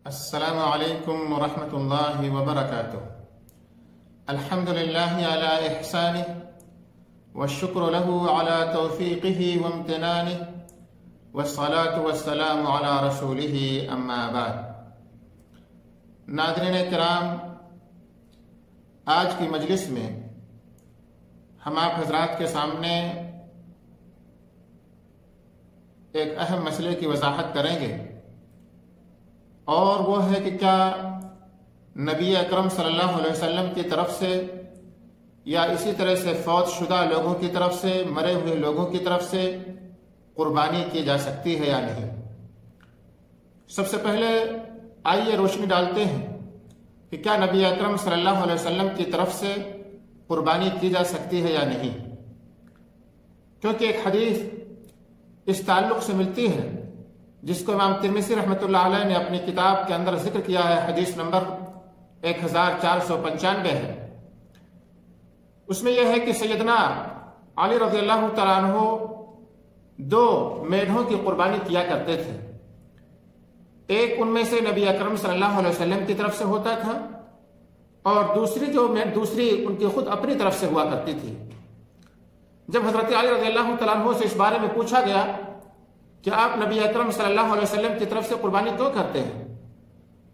السلام علیکم ورحمۃ اللہ وبرکاتہ۔ الحمد للہ علی احسانہ والشکر له علی توفیقہ وامتنانہ والصلاة والسلام علی رسولہ اما بعد۔ ناظرین کرام، آج کی مجلس میں ہم آپ حضرات کے سامنے ایک اہم مسئلے کی وضاحت کریں گے، اور وہ ہے کہ کیا نبی اکرم صلی اللہ علیہ وسلم کی طرف سے یا اسی طرح سے فوت شدہ لوگوں کی طرف سے، مرے ہوئے لوگوں کی طرف سے قربانی کی جا سکتی ہے یا نہیں۔ سب سے پہلے آئیے روشنی ڈالتے ہیں کہ کیا نبی اکرم صلی اللہ علیہ وسلم کی طرف سے قربانی کی جا سکتی ہے یا نہیں، کیونکہ ایک حدیث اس تعلق سے ملتی ہے جس کو امام ترمذی رحمۃ اللہ علیہ نے اپنی کتاب کے اندر ذکر کیا ہے، حدیث نمبر 1495 ہے۔ اس میں یہ ہے کہ سیدنا علی رضی اللہ تعالیٰ عنہ 2 میڑھوں کی قربانی کیا کرتے تھے۔ ایک ان میں سے نبی اکرم صلی اللہ علیہ وسلم کی طرف سے ہوتا تھا، اور دوسری ان کی خود اپنی طرف سے ہوا کرتی تھی۔ جب حضرت علی رضی اللہ تعالیٰ عنہ سے اس بارے میں پوچھا گیا کہ آپ نبی اکرم صلی اللہ علیہ وسلم کی طرف سے قربانی کیوں کرتے ہیں،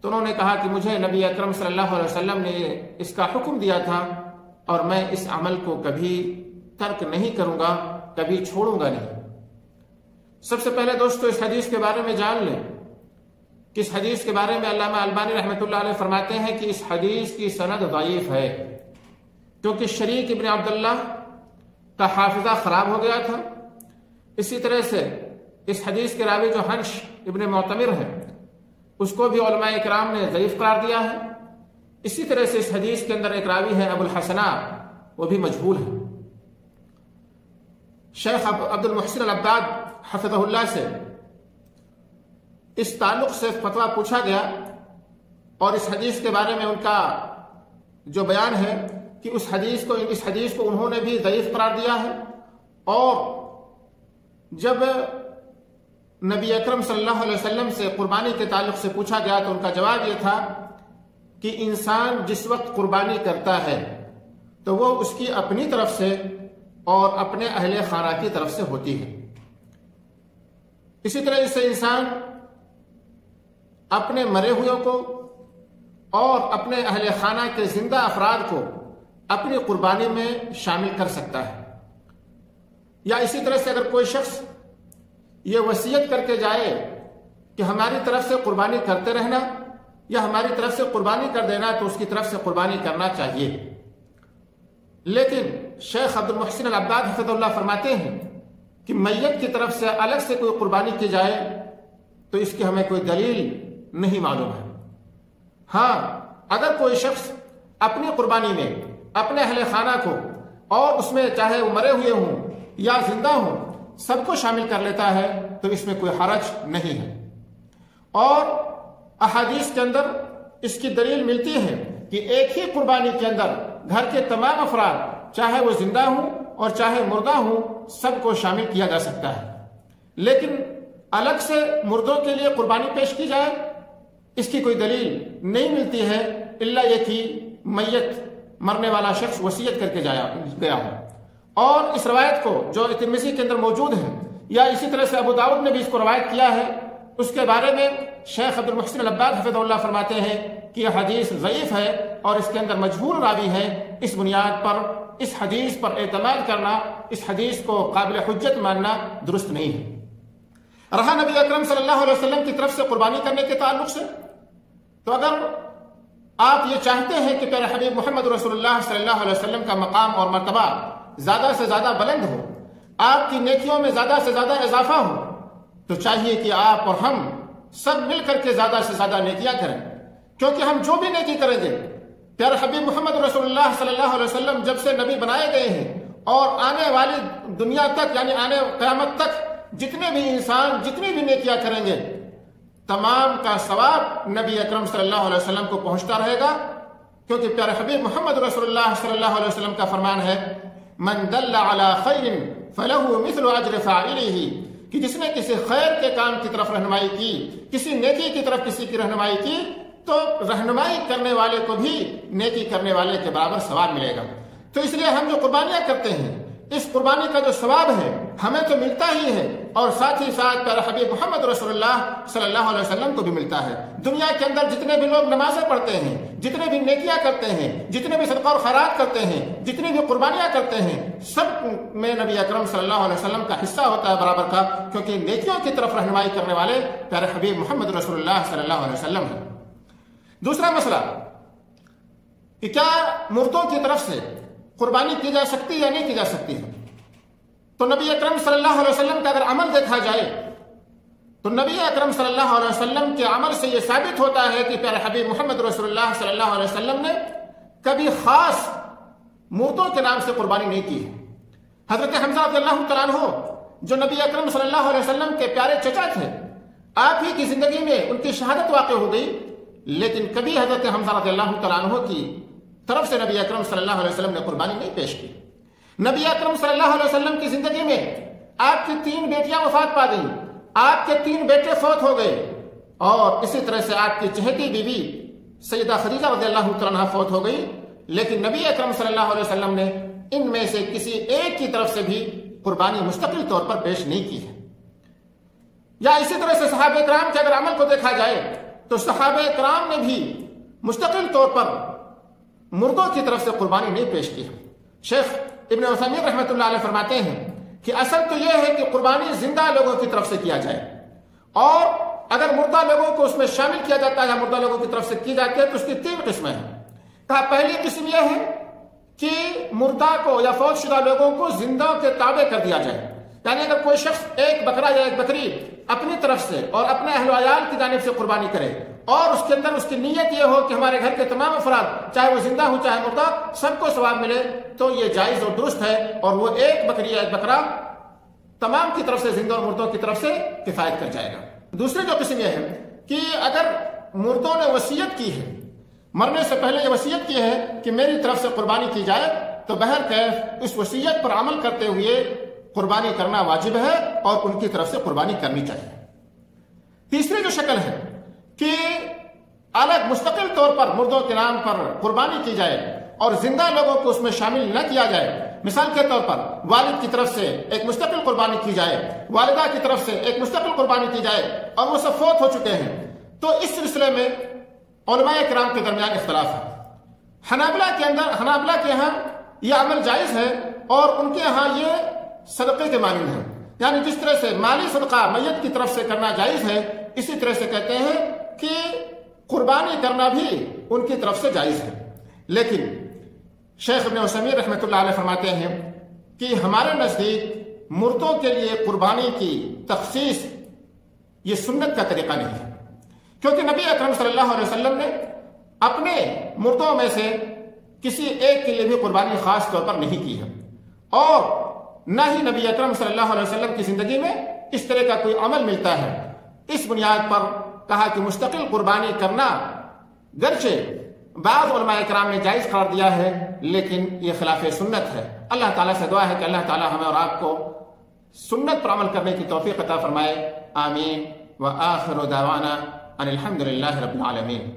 تو انہوں نے کہا کہ مجھے نبی اکرم صلی اللہ علیہ وسلم نے اس کا حکم دیا تھا، اور میں اس عمل کو کبھی ترک نہیں کروں گا، کبھی چھوڑوں گا نہیں۔ سب سے پہلے دوستو اس حدیث کے بارے میں جان لیں کہ اس حدیث کے بارے میں علامہ البانی رحمۃ اللہ علیہ فرماتے ہیں کہ اس حدیث کی سند ضعیف ہے، کیونکہ شریک ابن عبداللہ کا حافظہ خراب ہو گیا تھا۔ اسی طرح سے اس حدیث کے راوی جو حنش ابن معتمر ہے، اس کو بھی علماء اکرام نے ضعیف قرار دیا ہے۔ اسی طرح سے اس حدیث کے اندر ایک راوی ہے ابو الحسنہ، وہ بھی مجہول ہے۔ شیخ عبد المحسن العباد حفظہ اللہ سے اس تعلق سے فتویٰ پوچھا گیا، اور اس حدیث کے بارے میں ان کا جو بیان ہے کہ اس حدیث کو انہوں نے بھی ضعیف قرار دیا ہے۔ اور جب نبی اکرم صلی اللہ علیہ وسلم سے قربانی کے تعلق سے پوچھا گیا تو ان کا جواب یہ تھا کہ انسان جس وقت قربانی کرتا ہے تو وہ اس کی اپنی طرف سے اور اپنے اہل خانہ کی طرف سے ہوتی ہے۔ اسی طرح سے انسان اپنے مرے ہوئے کو اور اپنے اہل خانہ کے زندہ افراد کو اپنی قربانی میں شامل کر سکتا ہے۔ یا اسی طرح سے اگر کوئی شخص یہ وصیت کر کے جائے کہ ہماری طرف سے قربانی کرتے رہنا یا ہماری طرف سے قربانی کر دینا، تو اس کی طرف سے قربانی کرنا چاہیے۔ لیکن شیخ عبد المحسن العباد حفظہ اللہ فرماتے ہیں کہ میت کی طرف سے الگ سے کوئی قربانی کی جائے تو اس کی ہمیں کوئی دلیل نہیں معلوم ہے۔ ہاں، اگر کوئی شخص اپنی قربانی میں اپنے اہل خانہ کو، اور اس میں چاہے وہ مرے ہوئے ہوں یا زندہ ہوں، سب کو شامل کر لیتا ہے تو اس میں کوئی حرج نہیں ہے۔ اور احادیث کے اندر اس کی دلیل ملتی ہے کہ ایک ہی قربانی کے اندر گھر کے تمام افراد، چاہے وہ زندہ ہوں اور چاہے مردہ ہوں، سب کو شامل کیا جا سکتا ہے۔ لیکن الگ سے مردوں کے لیے قربانی پیش کی جائے، اس کی کوئی دلیل نہیں ملتی ہے، الا یہ کہ میت مرنے والا شخص وصیت کر کے گیا ہو۔ اور اس روایت کو جو ترمذی کے اندر موجود ہے، یا اسی طرح سے ابو داؤد نے بھی اس کو روایت کیا ہے، اس کے بارے میں شیخ عبد المحسن العباد حفظہ اللہ فرماتے ہیں کہ یہ حدیث ضعیف ہے اور اس کے اندر مجہول راوی ہے۔ اس بنیاد پر اس حدیث پر اعتماد کرنا، اس حدیث کو قابل حجت ماننا درست نہیں ہے۔ رہا نبی اکرم صلی اللہ علیہ وسلم کی طرف سے قربانی کرنے کے تعلق سے، تو اگر آپ یہ چاہتے ہیں کہ پیارے حبیب محمد رسول اللہ صلی اللہ علیہ وسلم کا مقام اور مرتبہ زیادہ سے زیادہ بلند ہو، آپ کی نیکیوں میں زیادہ سے زیادہ اضافہ ہو، تو چاہیے کہ آپ اور ہم سب مل کر کے زیادہ سے زیادہ نیکیاں کریں، کیونکہ ہم جو بھی نیکی کریں گے، پیارے حبیب محمد رسول اللہ صلی اللہ علیہ وسلم جب سے نبی بنائے گئے ہیں اور آنے والی دنیا تک، یعنی آنے قیامت تک جتنے بھی انسان جتنی بھی نیکیاں کریں گے، تمام کا ثواب نبی اکرم صلی اللہ علیہ وسلم کو پہنچتا رہے گا، کیونکہ پیارے حبیب محمد رسول اللہ صلی اللہ علیہ وسلم کا فرمان ہے، من دل علی خیر فلہ مثل اجر فاعلہ، کہ جس نے کسی خیر کے کام کی طرف رہنمائی کی، کسی نیکی کی طرف کسی کی رہنمائی کی، تو رہنمائی کرنے والے کو بھی نیکی کرنے والے کے برابر ثواب ملے گا۔ تو اس لیے ہم جو قربانیاں کرتے ہیں، اس قربانی کا جو ثواب ہے ہمیں تو ملتا ہی ہے، اور ساتھ ہی ساتھ پیارے حبیب محمد رسول اللہ صلی اللہ علیہ وسلم کو بھی ملتا ہے۔ دنیا کے اندر جتنے بھی لوگ نمازیں پڑھتے ہیں، جتنے بھی نیکیاں کرتے ہیں، جتنے بھی صدقہ اور خیرات کرتے ہیں، جتنی بھی قربانیاں کرتے ہیں، سب میں نبی اکرم صلی اللہ علیہ وسلم کا حصہ ہوتا ہے برابر کا، کیونکہ نیکیوں کی طرف رہنمائی کرنے والے پیارے حبیب محمد رسول اللہ صلی اللہ علیہ وسلم ہیں۔ دوسرا مسئلہ کہ کیا مردوں کی طرف سے قربانی کی جا سکتی ہے یا نہیں کی جا سکتی ہے؟ تو نبی اکرم صلی اللہ علیہ وسلم کا اگر عمل دیکھا جائے تو نبی اکرم صلی اللہ علیہ وسلم کے عمل سے یہ ثابت ہوتا ہے کہ پیارے حبیب محمد رسول اللہ صلی اللہ علیہ وسلم نے کبھی خاص مردوں کے نام سے قربانی نہیں کی ہے۔ حضرت حمزہ رضی اللہ تعالیٰ عنہ جو نبی اکرم صلی اللہ علیہ وسلم کے پیارے چچا تھے، آپ ہی کی زندگی میں ان کی شہادت واقع ہو گئی، لیکن کبھی حضرت حمزہ رضی اللہ تعالیٰ عنہ کی طرف سے نبی اکرم صلی اللہ علیہ وسلم نے قربانی نہیں پیش کی۔ نبی اکرم صلی اللہ علیہ وسلم کی زندگی میں آپ کی 3 بیٹیاں وفات پا گئیں، آپ کے 3 بیٹے فوت ہو گئے، اور اسی طرح سے آپ کی چہیتی بیوی سیدہ خدیجہ رضی اللہ تعالیٰ عنہا فوت ہو گئی، لیکن نبی اکرم صلی اللہ علیہ وسلم نے ان میں سے کسی ایک کی طرف سے بھی قربانی مستقل طور پر پیش نہیں کی ہے۔ یا اسی طرح سے صحابہ کرام کے اگر عمل کو دیکھا جائے تو صحابہ کرام نے بھی مستقل طور پر مردوں کی طرف سے قربانی نہیں پیش کی۔ شیخ ابن عثیمین رحمۃ اللہ علیہ فرماتے ہیں کہ اصل تو یہ ہے کہ قربانی زندہ لوگوں کی طرف سے کیا جائے، اور اگر مردہ لوگوں کو اس میں شامل کیا جاتا ہے یا مردہ لوگوں کی طرف سے کی جاتی ہے تو اس کی 3 قسمیں ہیں۔ کہا پہلی قسم یہ ہے کہ مردہ کو یا فوت شدہ لوگوں کو زندوں کے تابع کر دیا جائے، یعنی اگر کوئی شخص ایک بکرا یا ایک بکری اپنی طرف سے اور اپنے اہل و عیال کی جانب سے قربانی کرے، اور اس کے اندر اس کی نیت یہ ہو کہ ہمارے گھر کے تمام افراد چاہے وہ زندہ ہو چاہے مردہ سب کو ثواب ملے، تو یہ جائز اور درست ہے، اور وہ ایک بکری یا ایک بکرا تمام کی طرف سے زندوں اور مردوں کی طرف سے کفایت کر جائے گا۔ دوسری جو قسم یہ ہے کہ اگر مردوں نے وصیت کی ہے، مرنے سے پہلے یہ وصیت کی ہے کہ میری طرف سے قربانی کی جائے، تو بہرکیف اس وصیت پر عمل کرتے ہوئے قربانی کرنا واجب ہے اور ان کی طرف سے قربانی کرنی چاہیے۔ تیسری جو شکل ہے کہ الگ مستقل طور پر مردوں کے نام پر قربانی کی جائے اور زندہ لوگوں کو اس میں شامل نہ کیا جائے، مثال کے طور پر والد کی طرف سے ایک مستقل قربانی کی جائے، والدہ کی طرف سے ایک مستقل قربانی کی جائے، اور وہ سب فوت ہو چکے ہیں، تو اس سلسلے میں علماء کرام کے درمیان اختلاف ہے۔ حنابلہ کے یہاں یہ عمل جائز ہے، اور ان کے یہاں یہ صدقے کے مانند ہے، یعنی جس طرح سے مالی صدقہ میت کی طرف سے کرنا جائز ہے، اسی طرح سے کہتے ہیں کہ قربانی کرنا بھی ان کی طرف سے جائز ہے۔ لیکن شیخ ابن عثیمین رحمۃ اللہ علیہ فرماتے ہیں کہ ہمارے نزدیک مردوں کے لیے قربانی کی تخصیص یہ سنت کا طریقہ نہیں ہے، کیونکہ نبی اکرم صلی اللہ علیہ وسلم نے اپنے مردوں میں سے کسی ایک کے لیے بھی قربانی خاص طور پر نہیں کی ہے، اور نہ ہی نبی اکرم صلی اللہ علیہ وسلم کی زندگی میں اس طرح کا کوئی عمل ملتا ہے۔ اس بنیاد پر کہا کہ مستقل قربانی کرنا گرچہ بعض علماء کرام نے جائز قرار دیا ہے، لیکن یہ خلاف سنت ہے۔ اللہ تعالیٰ سے دعا ہے کہ اللہ تعالیٰ ہمیں اور آپ کو سنت پر عمل کرنے کی توفیق عطا فرمائے، آمین۔ وآخر دعوانا ان الحمد للہ رب العالمین۔